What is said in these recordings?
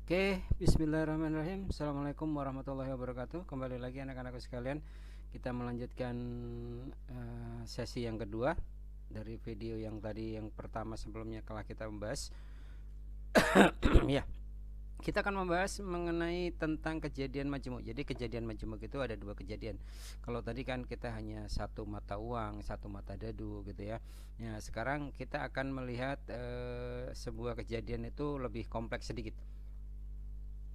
Oke, bismillahirrahmanirrahim. Assalamualaikum warahmatullahi wabarakatuh. Kembali lagi anak-anakku sekalian, kita melanjutkan sesi yang kedua dari video yang tadi, yang pertama sebelumnya telah kita membahas. Ya, kita akan membahas mengenai tentang kejadian majemuk. Jadi kejadian majemuk itu ada dua kejadian. Kalau tadi kan kita hanya satu mata uang, satu mata dadu gitu ya. Ya, sekarang kita akan melihat sebuah kejadian itu lebih kompleks sedikit.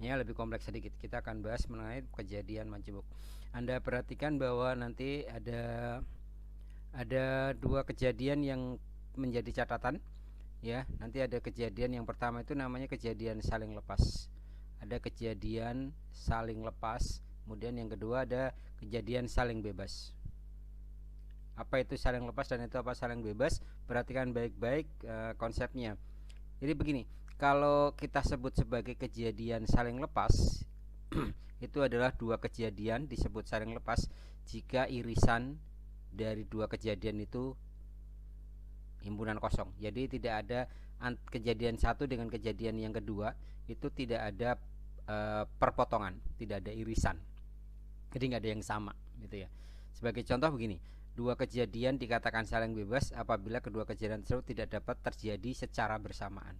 Ya, lebih kompleks sedikit. Kita akan bahas mengenai kejadian majemuk. Anda perhatikan bahwa nanti ada dua kejadian yang menjadi catatan. Ya, nanti ada kejadian yang pertama itu namanya kejadian saling lepas. Ada kejadian saling lepas. Kemudian yang kedua ada kejadian saling bebas. Apa itu saling lepas dan itu apa saling bebas? Perhatikan baik-baik konsepnya. Jadi begini, kalau kita sebut sebagai kejadian saling lepas itu adalah dua kejadian disebut saling lepas jika irisan dari dua kejadian itu himpunan kosong. Jadi tidak ada kejadian satu dengan kejadian yang kedua itu tidak ada perpotongan, tidak ada irisan. Jadi nggak ada yang sama gitu ya. Sebagai contoh begini, dua kejadian dikatakan saling bebas apabila kedua kejadian tersebut tidak dapat terjadi secara bersamaan.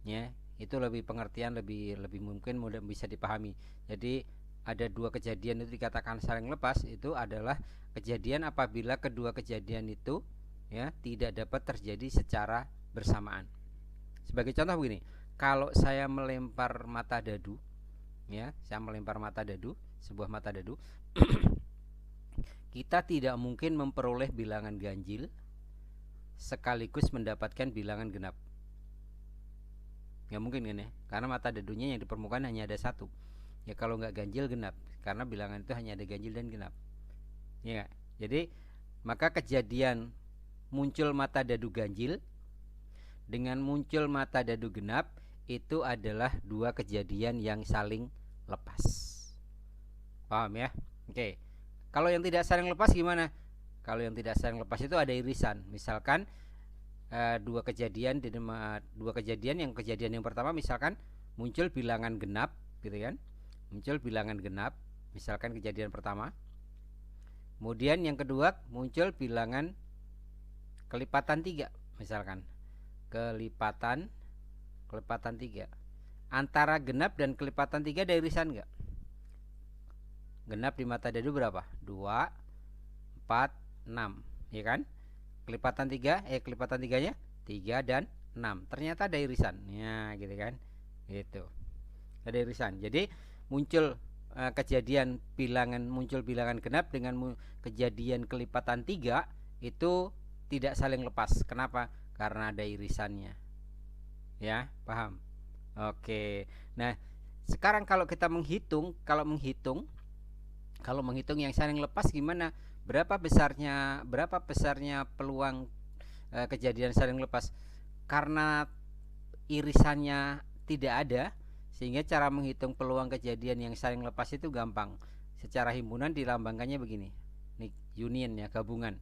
Ya, itu lebih pengertian, lebih mungkin mudah bisa dipahami. Jadi ada dua kejadian itu dikatakan saling lepas, itu adalah kejadian apabila kedua kejadian itu ya tidak dapat terjadi secara bersamaan. Sebagai contoh begini, kalau saya melempar mata dadu, ya, saya melempar mata dadu, sebuah mata dadu, kita tidak mungkin memperoleh bilangan ganjil sekaligus mendapatkan bilangan genap. Nggak mungkin kan ya, karena mata dadunya yang di permukaan hanya ada satu. Ya kalau nggak ganjil genap, karena bilangan itu hanya ada ganjil dan genap. Ya, jadi maka kejadian muncul mata dadu ganjil dengan muncul mata dadu genap itu adalah dua kejadian yang saling lepas. Paham ya? Oke. Kalau yang tidak saling lepas gimana? Kalau yang tidak saling lepas itu ada irisan. Misalkan dua kejadian yang kejadian yang pertama misalkan muncul bilangan genap gitu kan, muncul bilangan genap misalkan kejadian pertama. Kemudian yang kedua muncul bilangan kelipatan 3 misalkan, kelipatan 3. Antara genap dan kelipatan 3 ada irisan enggak? Genap di mata dadu berapa? 2, 4, 6 ya kan? Kelipatan 3-nya 3 dan 6. Ternyata ada irisan. Ya, gitu kan. Gitu. Ada irisan. Jadi muncul kejadian muncul bilangan genap dengan kejadian kelipatan 3 itu tidak saling lepas. Kenapa? Karena ada irisannya. Ya, paham? Oke. Nah, sekarang kalau kita menghitung yang saling lepas gimana? Berapa besarnya peluang kejadian saling lepas? Karena irisannya tidak ada, sehingga cara menghitung peluang kejadian yang saling lepas itu gampang. Secara himpunan dilambangkannya begini. Ini union ya, gabungan.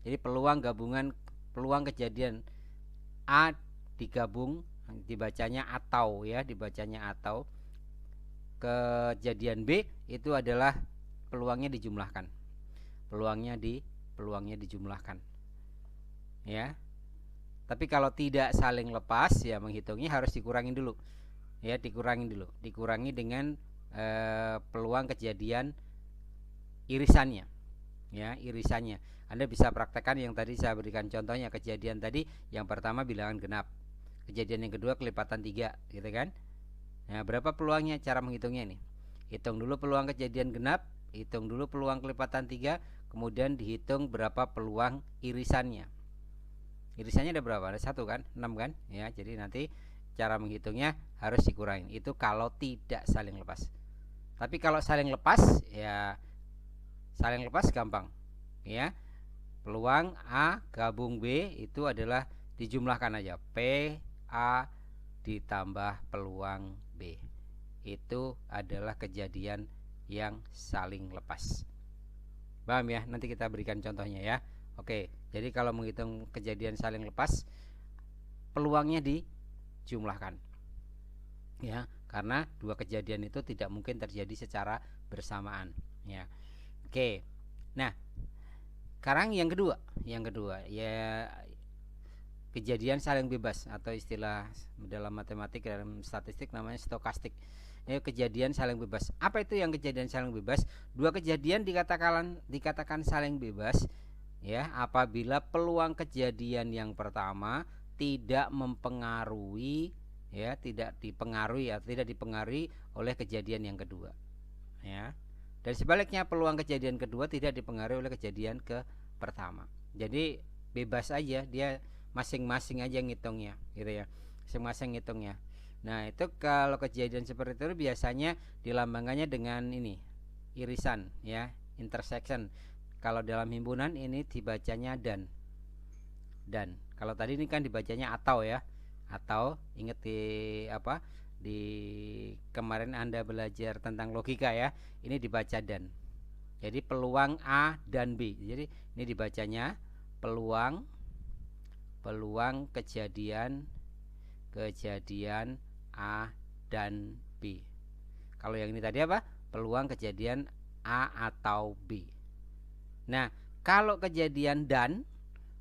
Jadi peluang kejadian A digabung, dibacanya atau ya, kejadian B itu adalah peluangnya dijumlahkan. Peluangnya dijumlahkan. Ya. Tapi kalau tidak saling lepas ya menghitungnya harus dikurangin dulu. Ya, dikurangi dengan peluang kejadian irisannya. Ya, irisannya. Anda bisa praktekkan yang tadi saya berikan contohnya, kejadian tadi yang pertama bilangan genap. Kejadian yang kedua kelipatan 3, gitu kan? Nah, berapa peluangnya? Cara menghitungnya nih. Hitung dulu peluang kejadian genap, hitung dulu peluang kelipatan 3, kemudian dihitung berapa peluang irisannya. Irisannya ada berapa? Ada 1 kan? 6 kan? Ya, jadi nanti cara menghitungnya harus dikurangin. Itu kalau tidak saling lepas. Tapi kalau saling lepas ya saling lepas gampang. Ya. Peluang A gabung B itu adalah dijumlahkan aja. P A ditambah peluang B. Itu adalah kejadian yang saling lepas. Paham ya? Nanti kita berikan contohnya ya. Oke, jadi kalau menghitung kejadian saling lepas, peluangnya dijumlahkan. Ya, karena dua kejadian itu tidak mungkin terjadi secara bersamaan, ya. Oke. Nah, sekarang yang kedua ya, kejadian saling bebas atau istilah dalam matematik, dalam statistik namanya stokastik. Kejadian saling bebas. Apa itu yang kejadian saling bebas? Dua kejadian dikatakan saling bebas ya apabila peluang kejadian yang pertama tidak mempengaruhi tidak dipengaruhi oleh kejadian yang kedua, ya. Dan sebaliknya peluang kejadian kedua tidak dipengaruhi oleh kejadian ke pertama. Jadi bebas aja, dia masing-masing aja ngitungnya gitu ya. Masing-masing ngitungnya. Nah, itu kalau kejadian seperti itu biasanya dilambangkannya dengan ini, irisan ya, intersection. Kalau dalam himpunan ini dibacanya dan. Kalau tadi ini kan dibacanya atau ya. Atau ingat di kemarin Anda belajar tentang logika ya. Ini dibaca dan. Jadi peluang A dan B. Jadi ini dibacanya peluang kejadian A dan B. Kalau yang ini tadi apa? Peluang kejadian A atau B. Nah, kalau kejadian dan,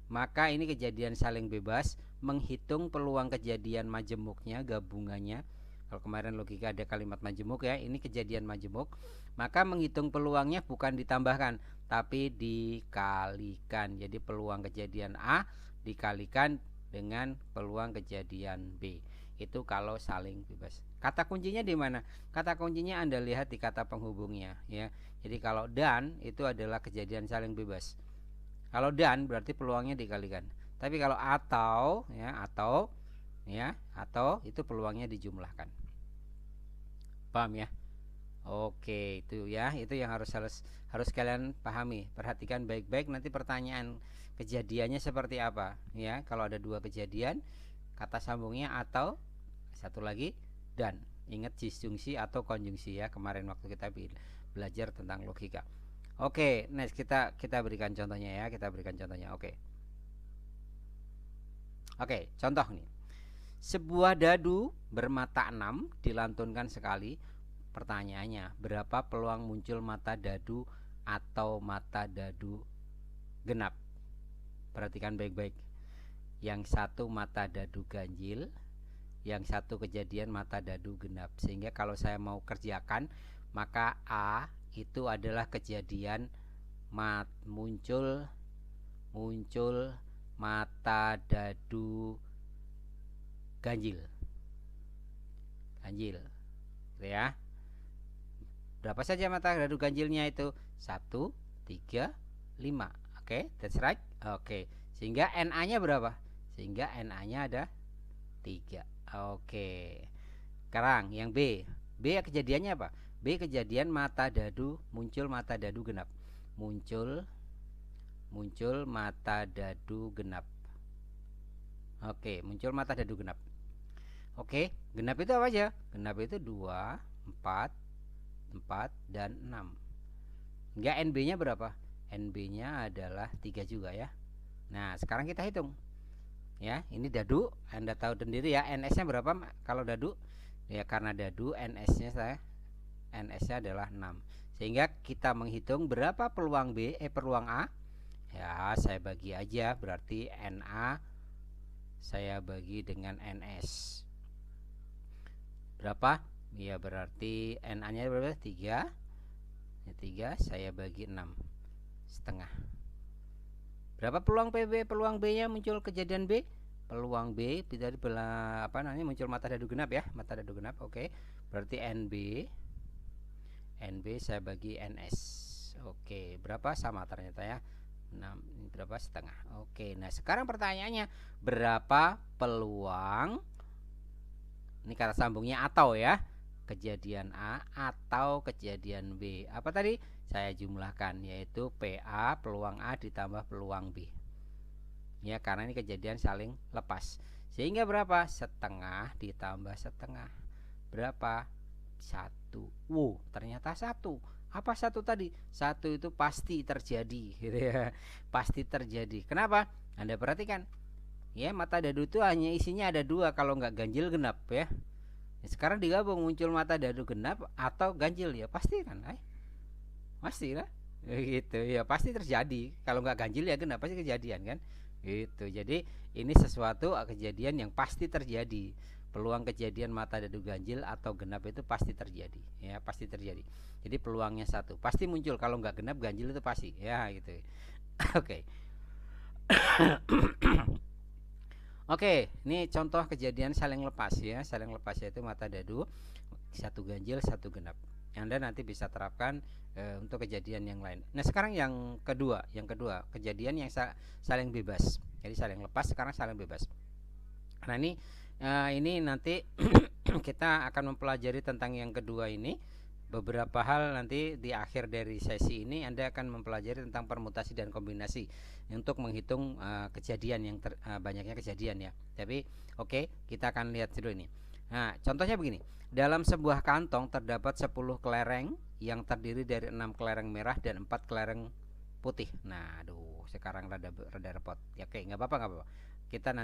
maka ini kejadian saling bebas, menghitung peluang kejadian majemuknya, gabungannya. Kalau kemarin logika ada kalimat majemuk ya, ini kejadian majemuk, maka menghitung peluangnya bukan ditambahkan, tapi dikalikan. Jadi peluang kejadian A dikalikan dengan peluang kejadian B. Itu kalau saling bebas. Kata kuncinya di mana? Kata kuncinya Anda lihat di kata penghubungnya ya. Jadi kalau dan itu adalah kejadian saling bebas. Kalau dan berarti peluangnya dikalikan. Tapi kalau atau itu peluangnya dijumlahkan. Paham ya? Oke, itu ya. Itu yang harus kalian pahami. Perhatikan baik-baik nanti pertanyaan kejadiannya seperti apa ya. Kalau ada dua kejadian, kata sambungnya atau, satu lagi dan. Ingat disjungsi atau konjungsi ya, kemarin waktu kita belajar tentang logika. Oke, next kita berikan contohnya ya, Oke, contoh nih. Sebuah dadu bermata 6 dilantunkan sekali. Pertanyaannya, berapa peluang muncul mata dadu atau mata dadu genap? Perhatikan baik-baik. Yang satu mata dadu ganjil, yang satu kejadian mata dadu genap. Sehingga kalau saya mau kerjakan, maka A itu adalah kejadian muncul mata dadu ganjil gitu ya. Berapa saja mata dadu ganjilnya itu? 1, 3, 5. Oke, that's right. Oke, sehingga NA-nya berapa? Sehingga NA-nya ada 3. Oke. Sekarang yang B. B kejadiannya apa? B kejadian mata dadu, muncul mata dadu genap. Muncul mata dadu genap. Oke, muncul mata dadu genap. Oke, genap itu apa aja? Genap itu 2, 4, dan 6. Enggak, NB-nya berapa? NB-nya adalah 3 juga ya. Nah, sekarang kita hitung. Ya, ini dadu, Anda tahu sendiri ya, NS-nya berapa kalau dadu? Ya, karena dadu NS-nya adalah 6. Sehingga kita menghitung berapa peluang peluang A. Ya, saya bagi aja, berarti NA saya bagi dengan NS. Berapa? Ya, berarti NA-nya berapa? 3. Ya, 3 saya bagi 6 setengah. Berapa peluang PB? Peluang B-nya muncul kejadian B. Peluang B dari muncul mata dadu genap ya, mata dadu genap. Oke. Berarti NB saya bagi NS. Oke, berapa? Sama ternyata ya. 6, ini berapa? Setengah. Oke, nah sekarang pertanyaannya, berapa peluang, ini kata sambungnya atau ya, kejadian A atau kejadian B. Apa tadi? Saya jumlahkan, yaitu PA peluang A ditambah peluang B. Ya, karena ini kejadian saling lepas. Sehingga berapa? Setengah ditambah setengah. Berapa? 1. Wow, ternyata 1. Apa 1 tadi? 1 itu pasti terjadi gitu ya. Pasti terjadi. Kenapa? Anda perhatikan. Ya, mata dadu itu hanya isinya ada 2 kalau nggak ganjil genap ya. Sekarang digabung muncul mata dadu genap atau ganjil, ya pasti kan, pasti lah. Gitu ya, pasti terjadi. Kalau nggak ganjil ya genap, pasti kejadian kan. Gitu. Jadi ini sesuatu kejadian yang pasti terjadi. Peluang kejadian mata dadu ganjil atau genap itu pasti terjadi, ya pasti terjadi. Jadi peluangnya satu, pasti muncul. Kalau nggak genap, ganjil itu pasti, ya gitu. Oke. Oke, ini contoh kejadian saling lepas ya. Saling lepas yaitu mata dadu, satu ganjil, satu genap. Anda nanti bisa terapkan untuk kejadian yang lain. Nah, sekarang yang kedua, kejadian yang saling bebas. Jadi saling lepas, sekarang saling bebas. Nah, ini nanti kita akan mempelajari tentang yang kedua ini. Beberapa hal nanti di akhir dari sesi ini Anda akan mempelajari tentang permutasi dan kombinasi untuk menghitung kejadian yang banyaknya kejadian ya. Tapi oke, kita akan lihat dulu ini. Nah, contohnya begini. Dalam sebuah kantong terdapat 10 kelereng yang terdiri dari 6 kelereng merah dan 4 kelereng putih. Nah, aduh, sekarang rada repot. Ya, oke, nggak apa-apa. Kita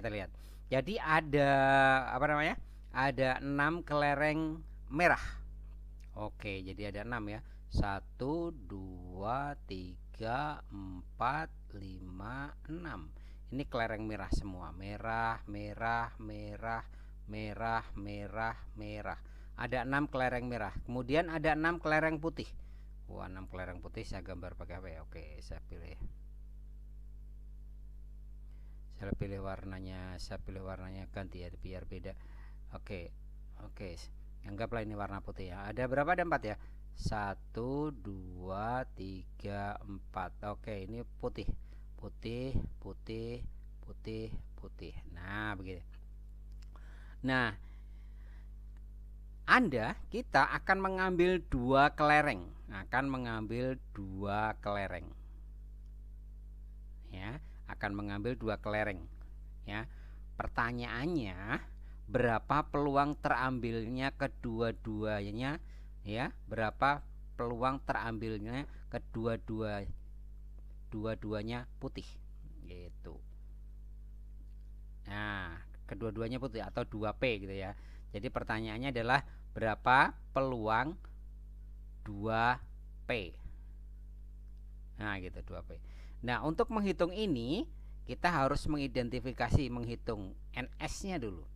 lihat. Jadi ada apa namanya? Ada 6 kelereng merah. Oke, jadi ada 6 ya. 1, 2, 3, 4, 5, 6. Ini kelereng merah semua. Merah. Ada 6 kelereng merah. Kemudian ada 6 kelereng putih. Wah, 6 kelereng putih saya gambar pakai apa ya? Oke, saya pilih warnanya. Saya pilih warnanya ganti ya biar beda. Oke. Anggaplah ini warna putih ya. Ada berapa? Ada 4 ya. 1, 2, 3, 4. Oke, ini putih. Nah, begitu. Nah, kita akan mengambil 2 kelereng. Ya, akan mengambil 2 kelereng. Ya. Pertanyaannya, berapa peluang terambilnya kedua-duanya ya, berapa peluang terambilnya dua-duanya putih gitu. Nah, kedua-duanya putih atau 2P gitu ya. Jadi pertanyaannya adalah berapa peluang 2P. Nah, gitu 2P. Nah, untuk menghitung ini kita harus menghitung NS-nya dulu.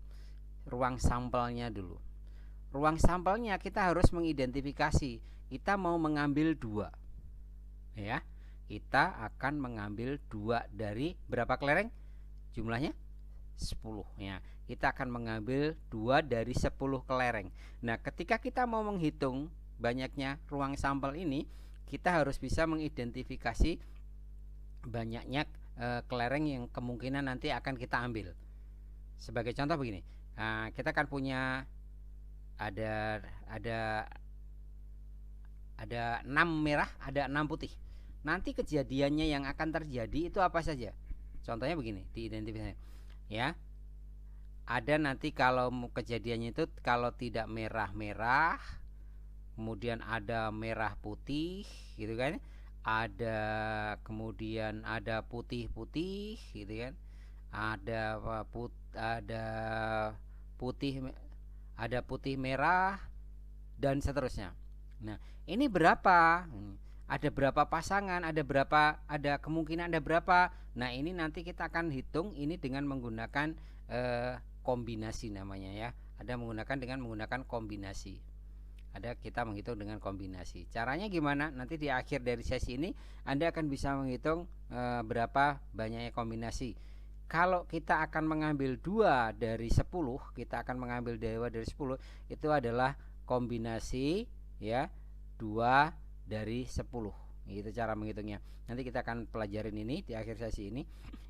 Ruang sampelnya dulu. Ruang sampelnya kita harus mengidentifikasi. Kita mau mengambil 2. Ya. Kita akan mengambil 2 dari berapa kelereng? Jumlahnya 10 ya. Kita akan mengambil 2 dari 10 kelereng. Nah, ketika kita mau menghitung banyaknya ruang sampel ini, kita harus bisa mengidentifikasi banyaknya kelereng yang kemungkinan nanti akan kita ambil. Sebagai contoh begini. Nah, kita akan punya ada 6 merah, ada 6 putih. Nanti kejadiannya yang akan terjadi itu apa saja? Contohnya begini, diidentifikasi. Ya. Ada nanti kalau kejadiannya itu kalau tidak merah-merah, kemudian ada merah putih gitu kan. Kemudian ada putih-putih gitu kan. Ada putih merah dan seterusnya. Nah, ini berapa? Ada berapa pasangan? Ada kemungkinan ada berapa? Nah, ini nanti kita akan hitung ini dengan menggunakan kombinasi namanya ya. Ada menggunakan kombinasi. Kita menghitung dengan kombinasi. Caranya gimana? Nanti di akhir dari sesi ini Anda akan bisa menghitung berapa banyaknya kombinasi. Kalau kita akan mengambil 2 dari 10, kita akan mengambil 2 dari 10, itu adalah kombinasi ya, 2 dari 10. Itu cara menghitungnya. Nanti kita akan pelajarin ini di akhir sesi ini.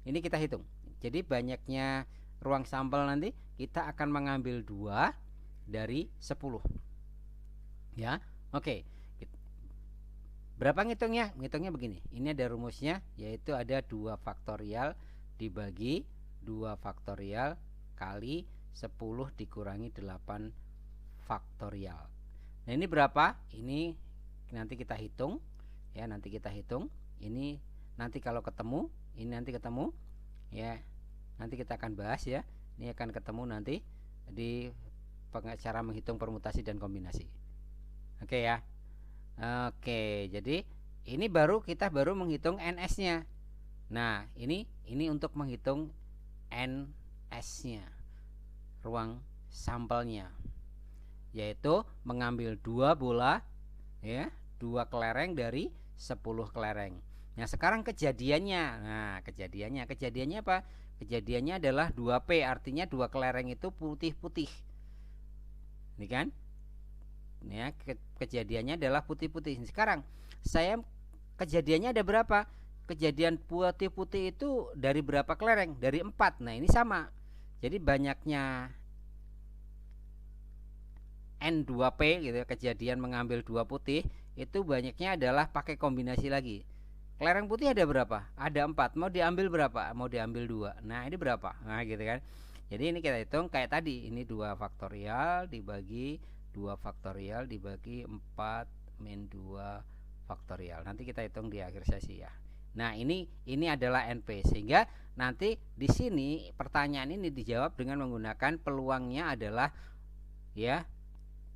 Ini kita hitung. Jadi banyaknya ruang sampel nanti kita akan mengambil 2 dari 10. Ya. Oke. Berapa ngitungnya? Ngitungnya begini. Ini ada rumusnya, yaitu ada 2 faktorial dibagi 2 faktorial kali 10 dikurangi 8 faktorial. Nah, ini berapa? Ini nanti kita hitung ya, ini nanti kalau ketemu, ya. Nanti kita akan bahas ya. Ini akan ketemu nanti di cara menghitung permutasi dan kombinasi. Oke ya. Oke, jadi ini kita baru menghitung NS-nya. Nah, ini untuk menghitung NS-nya, ruang sampelnya, yaitu mengambil 2 bola ya, 2 kelereng dari 10 kelereng. Nah, sekarang kejadiannya. Nah, kejadiannya apa? Kejadiannya adalah 2P, artinya 2 kelereng itu putih-putih. Ini kan? Ya, kejadiannya adalah putih-putih. Sekarang kejadiannya ada berapa? Kejadian putih-putih itu dari berapa kelereng? Dari 4. Nah, ini sama. Jadi banyaknya N2P gitu ya, kejadian mengambil 2 putih itu banyaknya adalah pakai kombinasi lagi. Kelereng putih ada berapa? Ada 4. Mau diambil berapa? Mau diambil 2. Nah, ini berapa? Nah, gitu kan. Jadi ini kita hitung kayak tadi. Ini 2 faktorial dibagi 2 faktorial dibagi 4 min 2 faktorial. Nanti kita hitung di akhir sesi ya. Nah, ini adalah NP, sehingga nanti di sini pertanyaan ini dijawab dengan menggunakan peluangnya adalah ya,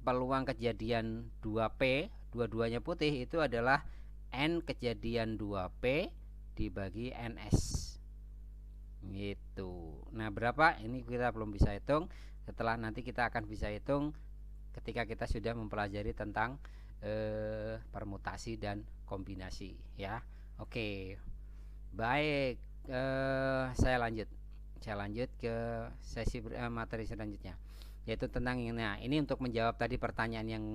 peluang kejadian 2P, dua-duanya putih, itu adalah N kejadian 2P dibagi NS. Gitu. Nah, berapa? Ini kita belum bisa hitung. Setelah nanti kita akan bisa hitung ketika kita sudah mempelajari tentang permutasi dan kombinasi ya. Oke. Baik, saya lanjut ke sesi materi selanjutnya, yaitu tentang ini untuk menjawab tadi pertanyaan yang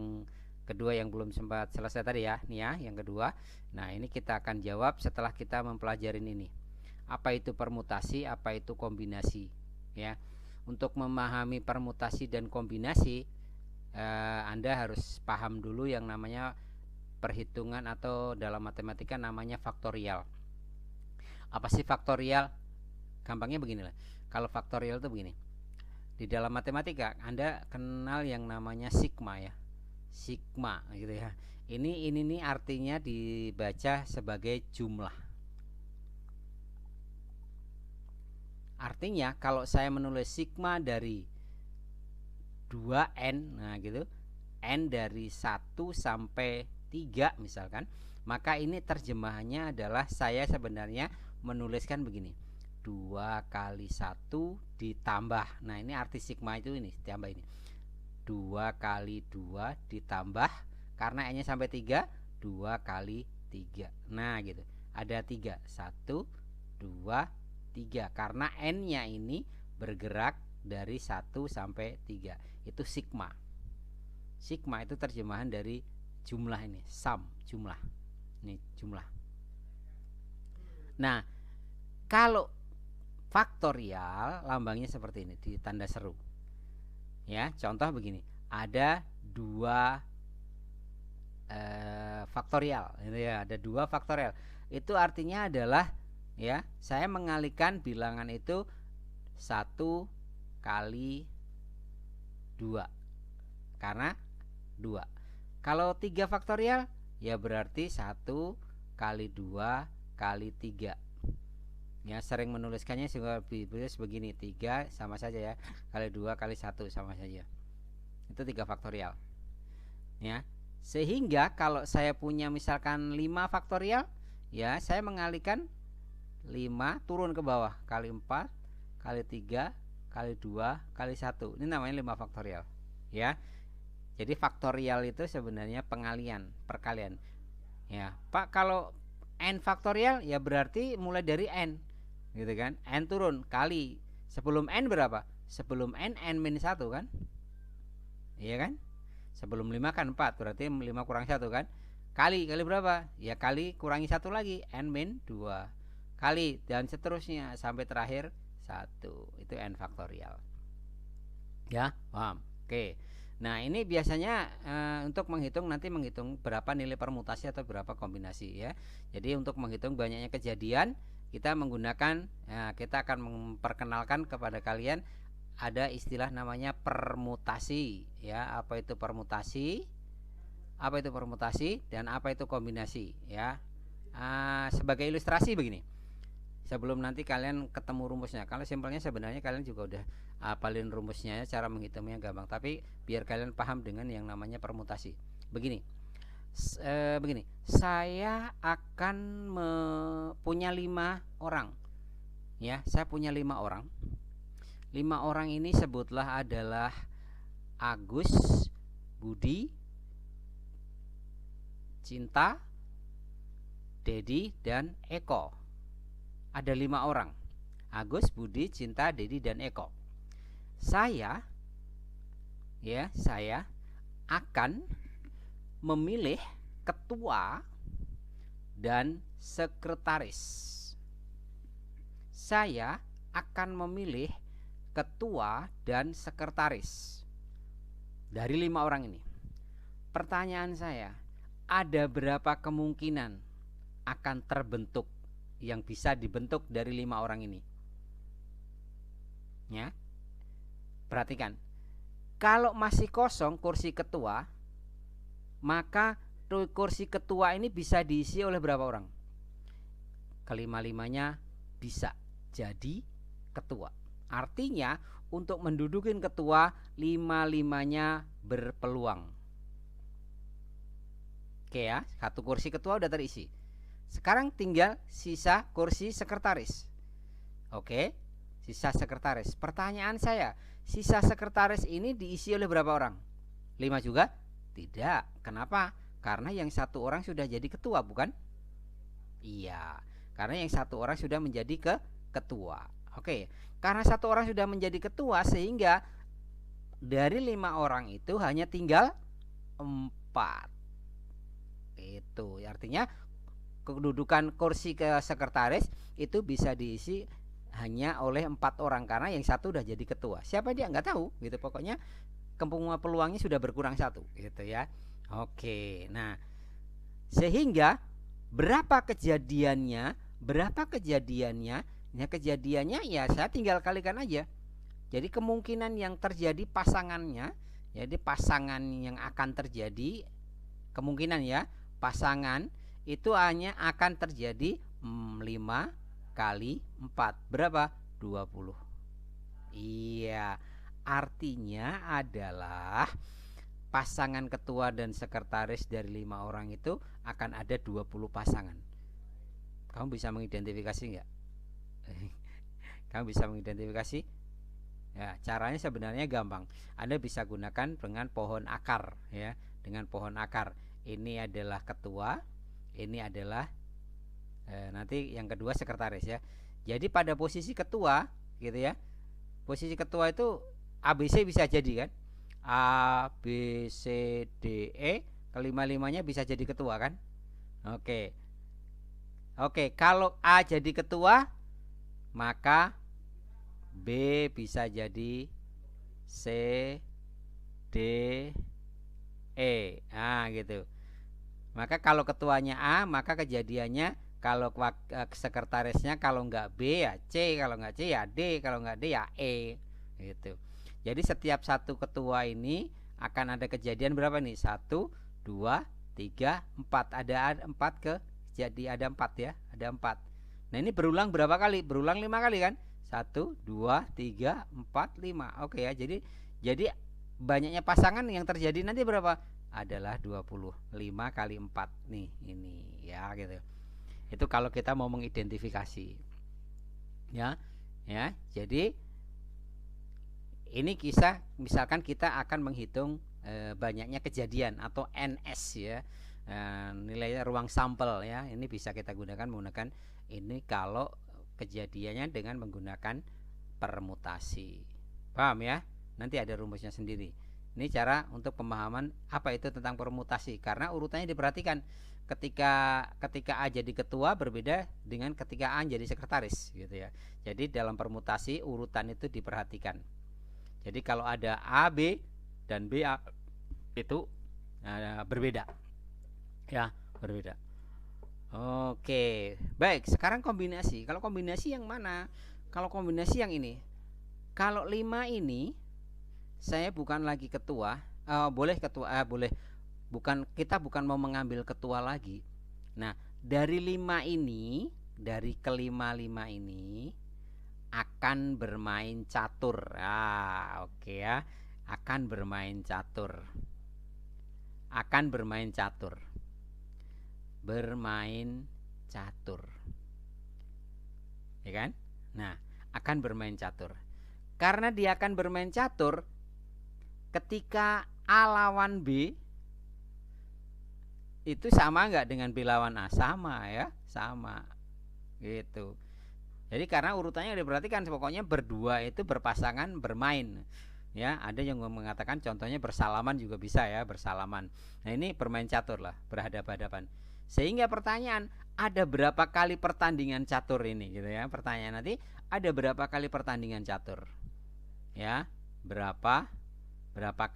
kedua yang belum sempat selesai tadi ya. Nih ya, yang kedua. Nah, ini kita akan jawab setelah kita mempelajari ini. Apa itu permutasi, apa itu kombinasi ya. Untuk memahami permutasi dan kombinasi, Anda harus paham dulu yang namanya perhitungan, atau dalam matematika namanya faktorial. Apa sih faktorial? Gampangnya beginilah. Kalau faktorial itu begini. Di dalam matematika Anda kenal yang namanya sigma ya. Sigma gitu ya. Ini nih artinya dibaca sebagai jumlah. Artinya kalau saya menulis sigma dari 2N, nah gitu, N dari 1 sampai 3 misalkan, maka ini terjemahannya adalah saya sebenarnya menuliskan begini, 2 kali 1 ditambah, nah ini arti sigma itu ini, ditambah ini 2 kali 2 ditambah, karena N nya sampai 3, 2 kali 3, nah gitu, ada 3, 1, 2, 3, karena N nya ini bergerak dari 1 sampai 3, itu sigma. Sigma itu terjemahan dari jumlah ini, sum, jumlah. Ini jumlah. Nah, kalau faktorial lambangnya seperti ini, di tanda seru. Ya, contoh begini. Ada 2 faktorial, ya, ada 2 faktorial. Itu artinya adalah ya, saya mengalihkan bilangan itu 1 kali 2 karena 2. Kalau 3 faktorial ya berarti 1 kali 2 kali 3. Ya, sering menuliskannya juga begini, 3 sama saja ya, kali 2 kali 1 sama saja. Itu 3 faktorial. Ya. Sehingga kalau saya punya misalkan 5 faktorial, ya saya mengalihkan 5 turun ke bawah, kali 4 kali 3 kali 2 kali 1. Ini namanya 5 faktorial. Ya. Jadi faktorial itu sebenarnya pengalian, perkalian. Ya, Pak, kalau n faktorial ya berarti mulai dari n. Gitu kan? N turun kali. Sebelum n berapa? Sebelum n 1 kan? Iya kan? Sebelum 5 kan 4, berarti 5 kurang 1 kan? Kali berapa? Ya kali kurangi 1 lagi, n min 2. Kali dan seterusnya sampai terakhir 1. Itu n faktorial. Ya, paham? Oke. Nah, ini biasanya untuk menghitung berapa nilai permutasi atau berapa kombinasi ya. Jadi untuk menghitung banyaknya kejadian, kita menggunakan kita akan memperkenalkan kepada kalian ada istilah namanya permutasi ya. Apa itu permutasi? Apa itu permutasi dan apa itu kombinasi ya. Sebagai ilustrasi begini. sebelum nanti kalian ketemu rumusnya. Kalau simpelnya sebenarnya kalian juga udah hafalin rumusnya ya, cara menghitungnya gampang. Tapi biar kalian paham dengan yang namanya permutasi. Begini, saya akan punya 5 orang. Ya, saya punya 5 orang. 5 orang ini sebutlah adalah Agus, Budi, Cinta, Dedi, dan Eko. Ada 5 orang. Agus, Budi, Cinta, Dedi, dan Eko. Saya akan memilih ketua dan sekretaris. Saya akan memilih ketua dan sekretaris dari 5 orang ini. Pertanyaan saya, ada berapa kemungkinan akan terbentuk yang bisa dibentuk dari 5 orang ini? Ya, perhatikan. Kalau masih kosong kursi ketua, maka kursi ketua ini bisa diisi oleh berapa orang? Kelima-limanya bisa jadi ketua. Artinya untuk mendudukin ketua, 5-5-nya berpeluang. Oke ya, satu kursi ketua udah terisi. Sekarang tinggal sisa kursi sekretaris. Oke, sisa sekretaris. Pertanyaan saya, sisa sekretaris ini diisi oleh berapa orang? 5 juga? Tidak. Kenapa? Karena yang 1 orang sudah jadi ketua, bukan? Iya, karena yang 1 orang sudah menjadi ketua. Oke, karena 1 orang sudah menjadi ketua, sehingga dari 5 orang itu hanya tinggal 4. Itu artinya kedudukan kursi ke sekretaris itu bisa diisi hanya oleh 4 orang, karena yang 1 udah jadi ketua. Siapa dia nggak tahu gitu. Pokoknya peluangnya sudah berkurang 1 gitu ya. Oke, nah sehingga berapa kejadiannya? Ya, kejadiannya ya saya tinggal kalikan aja. Jadi kemungkinan yang terjadi pasangannya, jadi pasangan yang akan terjadi, kemungkinan ya pasangan itu hanya akan terjadi 5 kali 4. Berapa? 20. Iya, artinya adalah pasangan ketua dan sekretaris dari 5 orang itu akan ada 20 pasangan. Kamu bisa mengidentifikasi enggak? Kamu bisa mengidentifikasi? Ya, caranya sebenarnya gampang. Anda bisa gunakan dengan pohon akar ya, dengan pohon akar. Ini adalah ketua, ini adalah nanti yang kedua sekretaris ya. Jadi pada posisi ketua gitu ya. Posisi ketua itu ABC bisa jadi kan? A, B, C, D, E, kelima-limanya bisa jadi ketua kan? Oke. Oke, kalau A jadi ketua, maka B bisa jadi C, D, E. Nah, gitu. Maka kalau ketuanya A, maka kejadiannya kalau sekretarisnya kalau enggak B ya C, kalau enggak C ya D, kalau enggak D ya E gitu. Jadi setiap satu ketua ini akan ada kejadian berapa nih? 1, 2, 3, 4. Ada 4 jadi ada 4 ya, ada 4. Nah, ini berulang berapa kali? Berulang 5 kali kan? 1, 2, 3, 4, 5. Oke ya. Jadi banyaknya pasangan yang terjadi nanti berapa? Adalah 25 kali 4 nih, ini ya gitu. Itu kalau kita mau mengidentifikasi. Ya. Ya, jadi ini kisah misalkan kita akan menghitung banyaknya kejadian atau NS ya. Nilai ruang sampel ya. Ini bisa kita menggunakan ini kalau kejadiannya dengan menggunakan permutasi. Paham ya? Nanti ada rumusnya sendiri. Ini cara untuk pemahaman apa itu tentang permutasi, karena urutannya diperhatikan. Ketika A jadi ketua berbeda dengan ketika A jadi sekretaris gitu ya. Jadi dalam permutasi urutan itu diperhatikan. Jadi kalau ada A, B dan B, A itu berbeda. Ya, berbeda. Oke, baik. Sekarang kombinasi. Kalau kombinasi yang mana? Kalau kombinasi yang ini. Kalau 5 ini saya bukan lagi ketua. Boleh ketua, boleh. Kita bukan mau mengambil ketua lagi. Nah, dari 5 ini dari kelima-lima ini akan bermain catur. Oke ya. Akan bermain catur. Akan bermain catur. Bermain catur. Ya kan? Nah, akan bermain catur. Karena dia akan bermain catur, ketika A lawan B itu sama nggak dengan B lawan A? Sama ya, sama gitu. Jadi karena urutannya diperhatikan, pokoknya berdua itu berpasangan bermain. Ya, ada yang mengatakan contohnya bersalaman juga bisa ya, bersalaman. Nah, ini bermain catur lah, berhadapan-hadapan. Sehingga pertanyaan, ada berapa kali pertandingan catur ini gitu ya. Pertanyaan nanti, ada berapa kali pertandingan catur? Ya, berapa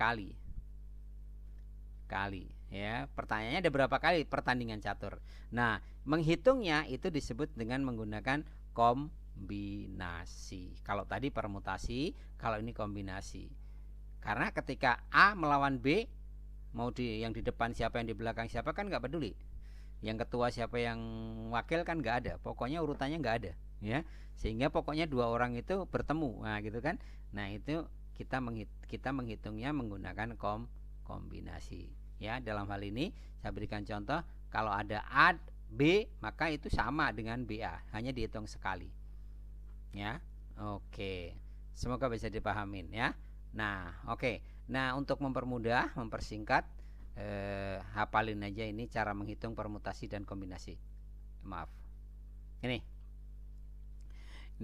kali ya, pertanyaannya ada berapa kali pertandingan catur. Nah, menghitungnya itu disebut dengan menggunakan kombinasi. Kalau tadi permutasi, kalau ini kombinasi. Karena ketika A melawan B, mau yang di depan siapa, yang di belakang siapa kan nggak peduli. Yang ketua siapa, yang wakil kan nggak ada. Pokoknya urutannya nggak ada ya. Sehingga pokoknya dua orang itu bertemu. Nah, gitu kan. Nah, itu kita menghitungnya menggunakan kombinasi. Ya, dalam hal ini saya berikan contoh, kalau ada A B maka itu sama dengan BA, hanya dihitung sekali. Ya. Oke. Semoga bisa dipahamin ya. Nah, oke. Nah, untuk mempermudah, mempersingkat, hafalin aja ini cara menghitung permutasi dan kombinasi. Maaf. Ini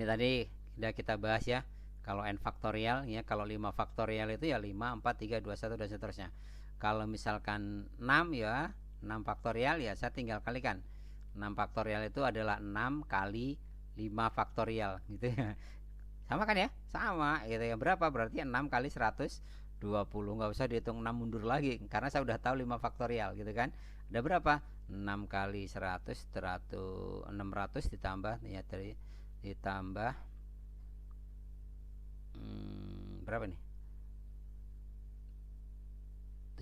tadi sudah kita bahas ya. Kalau n faktorial ya, kalau 5 faktorial itu ya 5, 4, 3, 2, 1 dan seterusnya. Kalau misalkan 6 ya, 6 faktorial ya saya tinggal kalikan. 6 faktorial itu adalah 6 kali 5 faktorial gitu ya. Sama kan ya? Sama gitu ya. Berapa? Berarti 6 kali 120. Nggak usah dihitung 6 mundur lagi, karena saya udah tahu 5 faktorial gitu kan. Ada berapa? 6 kali 100, 600 ditambah ya, ditambah berapa nih?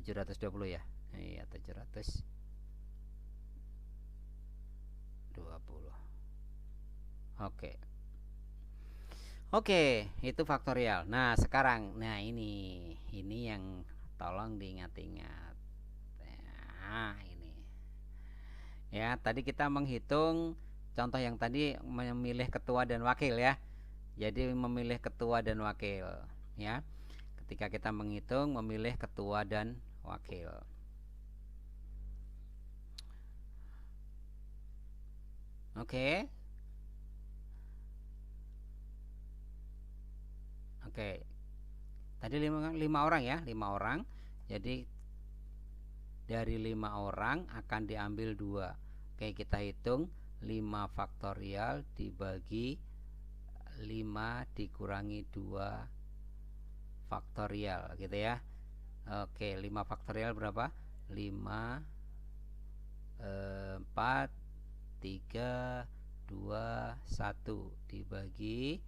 720 ya. Iya, 720. Oke. Oke, itu faktorial. Nah, sekarang ini yang tolong diingat-ingat. Nah, ini. Ya, tadi kita menghitung contoh yang tadi memilih ketua dan wakil ya. Jadi memilih ketua dan wakil ya. Ketika kita menghitung memilih ketua dan wakil. Oke. Oke. Tadi 5 orang ya, 5 orang. Jadi dari 5 orang akan diambil 2. Oke, kita hitung 5 faktorial dibagi 5 dikurangi 2 faktorial gitu ya. Oke, 5 faktorial berapa? 5 4 3 2 1 dibagi,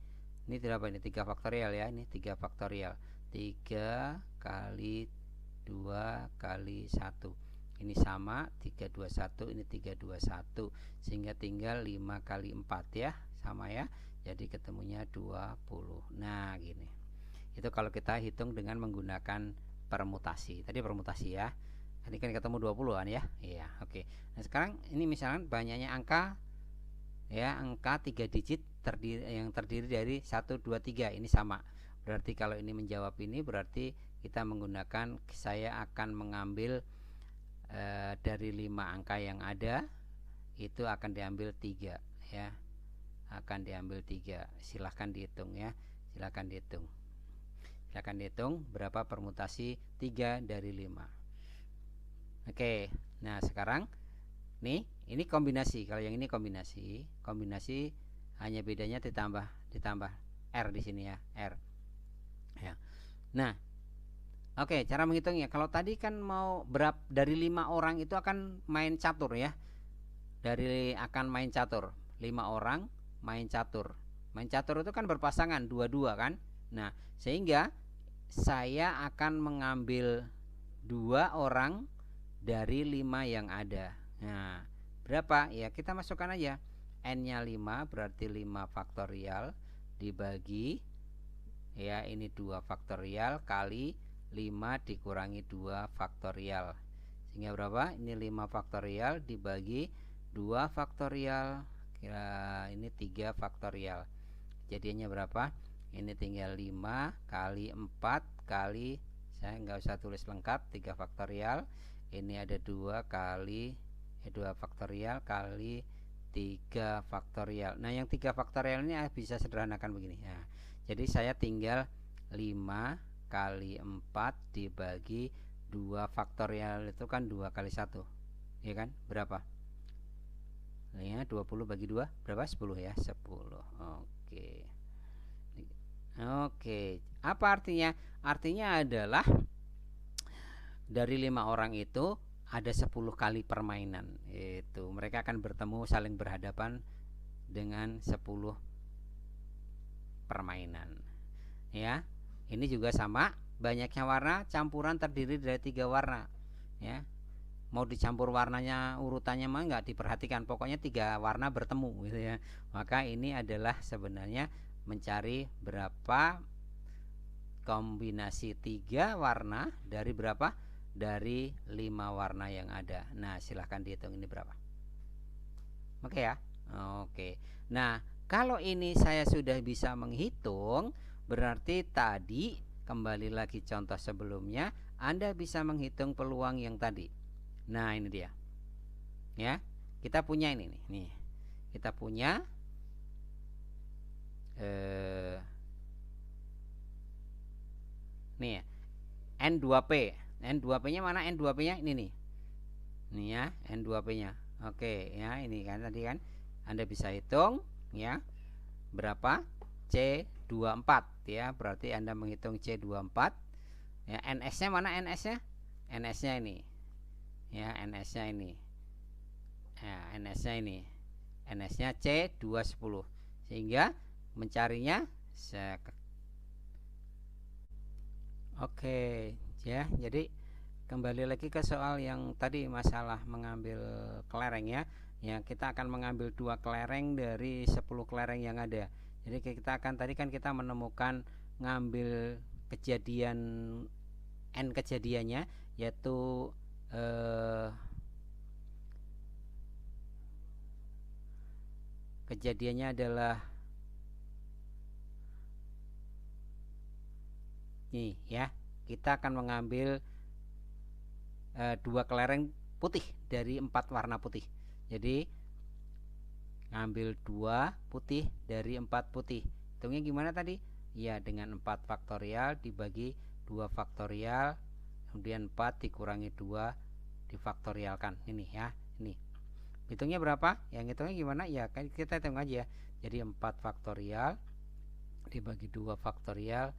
ini berapa ini? 3 faktorial ya. Ini 3 faktorial. 3 kali 2 kali 1. Ini sama 321, ini 321. Sehingga tinggal 5 kali 4 ya. Sama ya. Jadi ketemunya 20. Nah, gini. Itu kalau kita hitung dengan menggunakan permutasi. Tadi permutasi ya. Tadi kan ketemu 20-an ya. Iya, oke. Nah, sekarang ini misalkan banyaknya angka ya, angka 3 digit yang terdiri dari 1, 2, 3. Ini sama. Berarti kalau ini menjawab ini, berarti kita menggunakan, saya akan mengambil dari 5 angka yang ada, itu akan diambil 3 ya. Akan diambil 3. Silahkan dihitung ya. Silahkan dihitung. Silahkan dihitung berapa permutasi 3 dari 5. Oke. Nah, sekarang nih, ini kombinasi. Kalau yang ini kombinasi. Kombinasi hanya bedanya ditambah R di sini ya, R. Ya. Nah, oke, cara menghitungnya. Kalau tadi kan mau dari 5 orang itu akan main catur ya. Akan main catur. 5 orang main catur. Main catur itu kan berpasangan, dua-dua kan. Nah, sehingga saya akan mengambil 2 orang dari 5 yang ada. Nah, berapa? Ya, kita masukkan aja. N-nya 5 berarti 5 faktorial dibagi, ya ini 2 faktorial kali 5 dikurangi 2 faktorial. Sehingga berapa? Ini 5 faktorial dibagi 2 faktorial, kira ini 3 faktorial. Jadinya berapa? Ini tinggal 5 kali 4 kali, saya nggak usah tulis lengkap, 3 faktorial. Ini ada 2 kali 2 faktorial kali 3 faktorial. Nah yang 3 faktorial ini bisa sederhanakan begini ya. Jadi saya tinggal 5 kali 4 dibagi 2 faktorial itu kan 2 kali 1, ya kan? Berapa? Ya 20 bagi 2 berapa? 10 ya, 10. Oke. Oke, apa artinya? Artinya adalah dari 5 orang itu ada 10 kali permainan. Itu mereka akan bertemu saling berhadapan dengan 10 permainan. Ya. Ini juga sama, banyaknya warna campuran terdiri dari 3 warna. Ya. Mau dicampur warnanya urutannya mah nggak diperhatikan, pokoknya 3 warna bertemu gitu ya. Maka ini adalah sebenarnya mencari berapa kombinasi 3 warna dari berapa? Dari 5 warna yang ada. Nah silahkan dihitung ini berapa. Oke ya. Oke. Nah kalau ini saya sudah bisa menghitung, berarti tadi kembali lagi contoh sebelumnya, Anda bisa menghitung peluang yang tadi. Nah ini dia. Ya, kita punya ini nih. Kita punya nih ya, N2P. N2P nya mana? N2P nya ini nih. Ini ya, N2P nya. Oke ya, ini kan tadi kan Anda bisa hitung ya. Berapa? C24 ya. Berarti Anda menghitung C24. Ya, NS nya mana NS nya? NS nya ini. Ya, NS nya ini. Ya, NS nya ini. NS nya C210. Sehingga mencarinya oke ya. Jadi kembali lagi ke soal yang tadi masalah mengambil kelereng ya. Ya, kita akan mengambil 2 kelereng dari 10 kelereng yang ada. Jadi kita akan tadi kan kita menemukan ngambil kejadian N kejadiannya, yaitu kejadiannya adalah nih ya. Kita akan mengambil 2 kelereng putih dari 4 warna putih. Jadi ngambil 2 putih dari 4 putih. Hitungnya gimana tadi? Ya dengan 4 faktorial dibagi 2 faktorial, kemudian 4 dikurangi 2 difaktorialkan. Ini ya, ini. Hitungnya berapa? Yang hitungnya gimana? Ya kan kita hitung aja. Jadi 4 faktorial dibagi 2 faktorial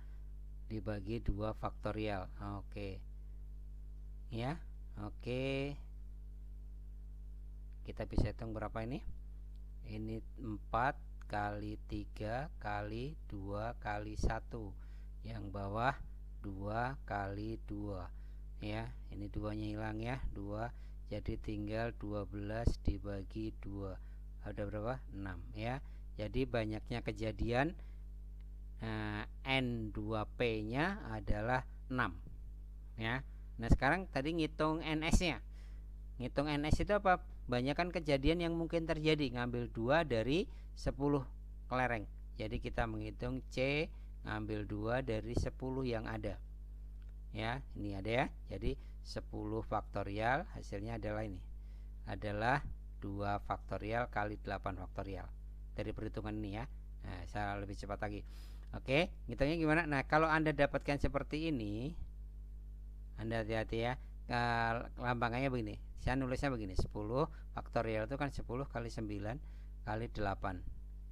dibagi 2 faktorial. Oke. Ya. Oke. Kita bisa hitung berapa ini? Ini 4 kali 3 kali 2 kali 1. Yang bawah 2 kali 2. Ya, ini 2-nya hilang ya, 2. Jadi tinggal 12 dibagi 2. Ada berapa? 6 ya. Jadi banyaknya kejadian N2P-nya adalah 6 ya. Nah sekarang tadi ngitung NS-nya. Ngitung NS itu apa? Banyakan kejadian yang mungkin terjadi. Ngambil 2 dari 10 kelereng. Jadi kita menghitung C, ngambil 2 dari 10 yang ada. Ya, ini ada ya. Jadi 10 faktorial hasilnya adalah ini. Adalah 2 faktorial kali 8 faktorial. Dari perhitungan ini ya. Nah, saya lebih cepat lagi. Oke, ngitungnya gimana? Nah, kalau Anda dapatkan seperti ini, Anda hati-hati ya. Lambangannya begini. Saya nulisnya begini, 10 faktorial itu kan 10 kali 9 kali 8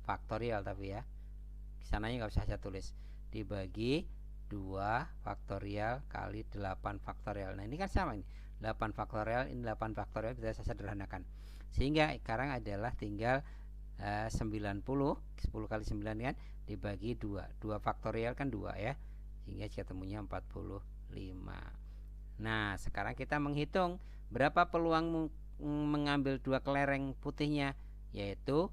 faktorial, tapi ya sananya nggak usah saya tulis, dibagi 2 faktorial kali 8 faktorial. Nah ini kan sama, ini 8 faktorial, ini 8 faktorial, bisa saya sederhanakan. Sehingga sekarang adalah tinggal 90, 10 kali 9 kan dibagi 2 faktorial kan 2 ya, sehingga ketemunya 45. Nah sekarang kita menghitung berapa peluang mengambil 2 kelereng putihnya, yaitu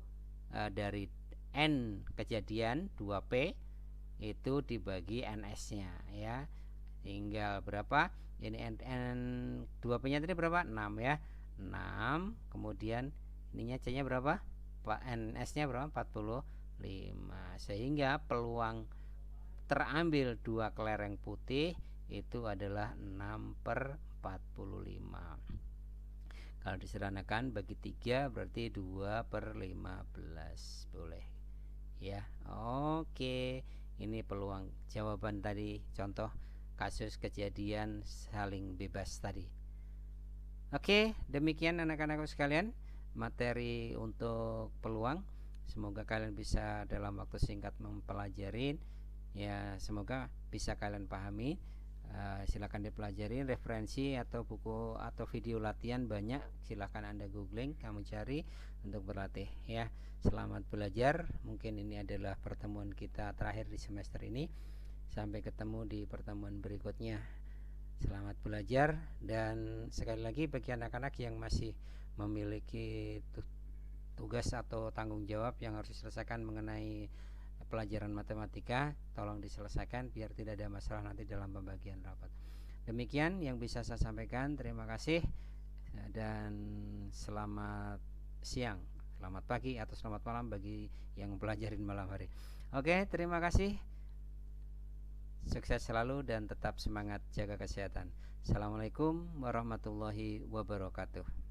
dari N kejadian 2P itu dibagi NS-nya ya. Tinggal berapa? Ini N 2P-nya tadi berapa? 6 ya. 6, kemudian ininya C-nya berapa? NS-nya berapa? 45. Sehingga peluang terambil 2 kelereng putih itu adalah 6/45. Kalau disederhanakan bagi 3 berarti 2/15. Boleh ya. Oke, ini peluang jawaban tadi, contoh kasus kejadian saling bebas tadi. Oke, demikian anak-anakku sekalian materi untuk peluang. Semoga kalian bisa dalam waktu singkat mempelajari ya, semoga bisa kalian pahami. Silakan dipelajari referensi atau buku atau video latihan banyak, silakan Anda googling, kamu cari untuk berlatih ya. Selamat belajar. Mungkin ini adalah pertemuan kita terakhir di semester ini. Sampai ketemu di pertemuan berikutnya. Selamat belajar. Dan sekali lagi bagi anak-anak yang masih memiliki tugas atau tanggung jawab yang harus diselesaikan mengenai pelajaran matematika, tolong diselesaikan biar tidak ada masalah nanti dalam pembagian rapat. Demikian yang bisa saya sampaikan. Terima kasih dan selamat siang, selamat pagi atau selamat malam bagi yang pelajarin malam hari. Oke, terima kasih. Sukses selalu dan tetap semangat jaga kesehatan. Assalamualaikum warahmatullahi wabarakatuh.